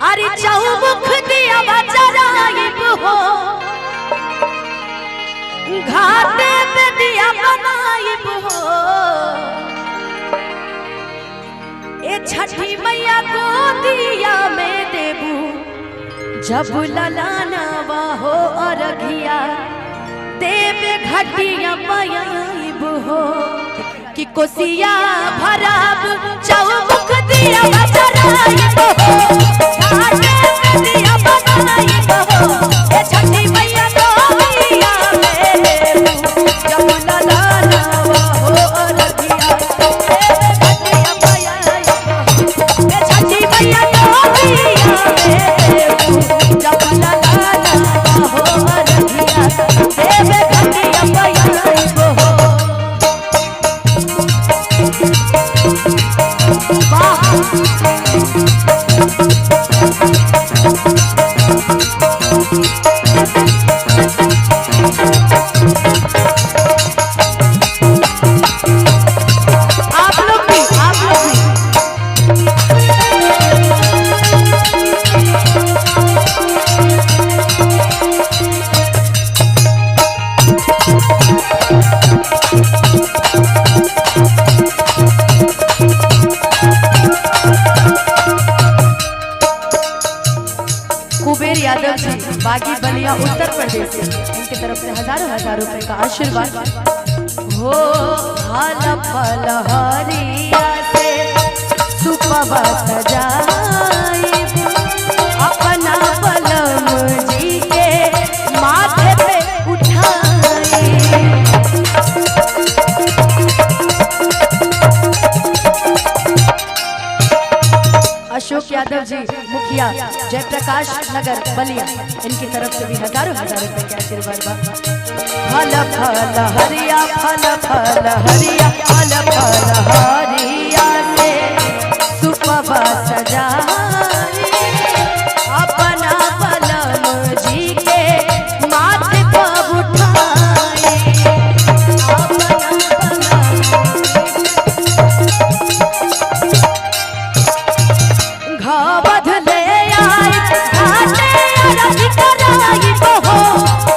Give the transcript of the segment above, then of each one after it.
अरे चौमुख दिया बजराइब हो, घाटे पे दिया बनाइब हो। ए छठी मैया को दिया में देबू जब ललानवा हो अरघिया देवे घटिया पयाइब हो कि कोसिया भराब चौमुख दिया बजराइब हो, घाटे पे दिया बनाइब हो। ए छठी मैया को दिया में देबू जब ललानवा हो अरघिया देवे घटिया पयाइब हो। ए छठी मैया को दिया में देबू जब ललानवा हो अरघिया देवे घटिया पयाइब हो। कुबेर यादव जी बागी बलिया उत्तर प्रदेश से, इनकी तरफ से हजारों हजार रुपए का आशीर्वाद हो। फल फल हरिया से सुपवा सजाइब अपना बलम जी के माथे पे उठाई। अशोक यादव जी मुखिया जयप्रकाश नगर बलिया, इनकी तरफ से भी हजारों हजार रुपए के आशीर्वाद बा। फल फल हरिया फल फल हरिया फल फल हरिया से सुपवा सजाई अपना बलम जी के माथे पर उठाई। घावध ले आई घाटे अरघ कराइब हो,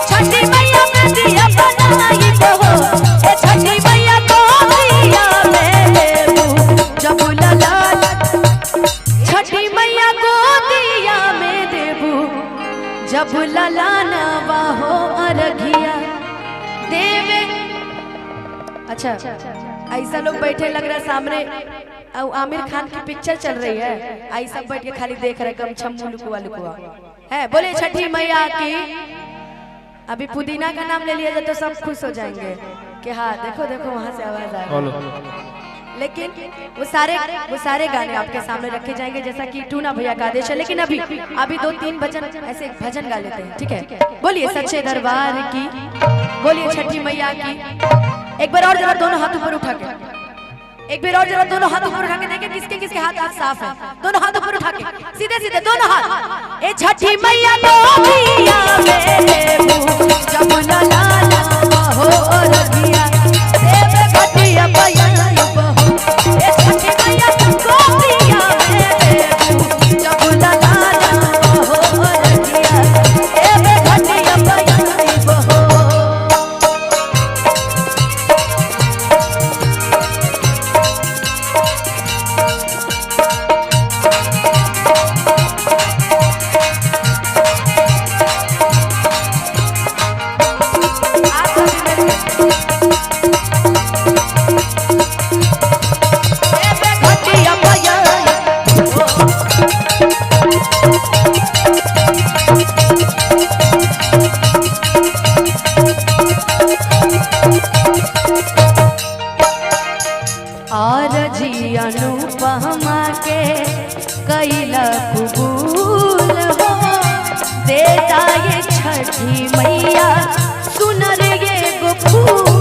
छठी मैया में दिया बनाइब हो। ए छठी मैया को दिया में देबू जब ललान, छठी मैया को दिया में देबू जब ललानवा हो अरघिया देवे। अच्छा ऐसा लोग बैठे लग रहा है सामने आमिर खान की पिक्चर चल रही है, आई सब बैठ के खाली देख रहे गमछा मुंह लुकुआ लुकुआ है। बोले छठी मैया की। अभी पुदीना का नाम ले लिया जाए तो सब खुश हो जाएंगे कि हाँ देखो देखो वहां से आवाज आ रही है। लेकिन वो सारे गाने आपके सामने रखे जाएंगे जैसा कि टूना भैया का आदेश है। लेकिन अभी 2-3 भजन ऐसे भजन गा लेते हैं, ठीक है। बोलिए सच्चे दरबार की, बोलिए छठी मैया की। एक बार और जरा दोनों हाथ ऊपर उठा के, एक बार और जरा दोनों हाथ ऊपर उठा के देखें किसके किसके हाथ आज साफ है। दोनों हाथ ऊपर उठा के सीधे सीधे दोनों हाथ। ए छठी मैया को दिया में देबू जब ललानवा हो अरघिया देवे घटिया पयाइब हो। ए छठी मैया को दिया में देबू जब ललानवा हो अरघिया देवे घटिया पयाइब हो। और जी अनुपमा के कैला कबूल हो, देता ये छठी मैया सुनर ये गो फूल।